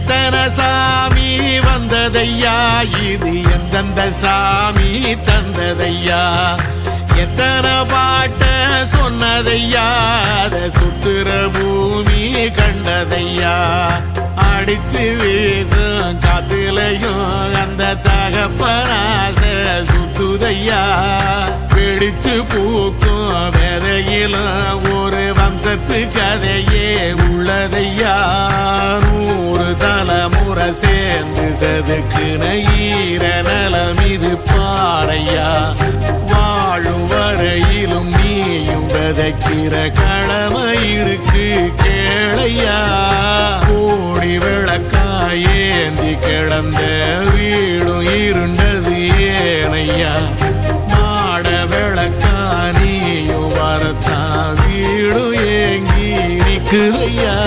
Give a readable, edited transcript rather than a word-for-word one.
எத்தனை சாமி வந்ததையா இது எந்தெந்த சாமி தந்ததையா எத்தனை பாட்ட சொன்னதையா அத சுத்துற பூமி கண்டதையா அடிச்சு வீசும் காத்துலையும் அந்த தகப்பனாச சுத்துதையா பிடிச்சு பூக்கும் விதையிலும் ஒரு வம்சத்து கதையே உள்ளதையா 100 தலைமுறை சேர்ந்து சதுக்குன ஈர நலம் இது பாறையா வாழும் வரையிலும் நீயும் விதைக்கிற கடமை இருக்கு கேளையா கோடி விளக்காயேந்தி கிடந்த வீடும் இருண்டது ஏனையா மாட விளக்கா நீயும் வரத்தான் வீடும் ஏங்கி நிக்குதையா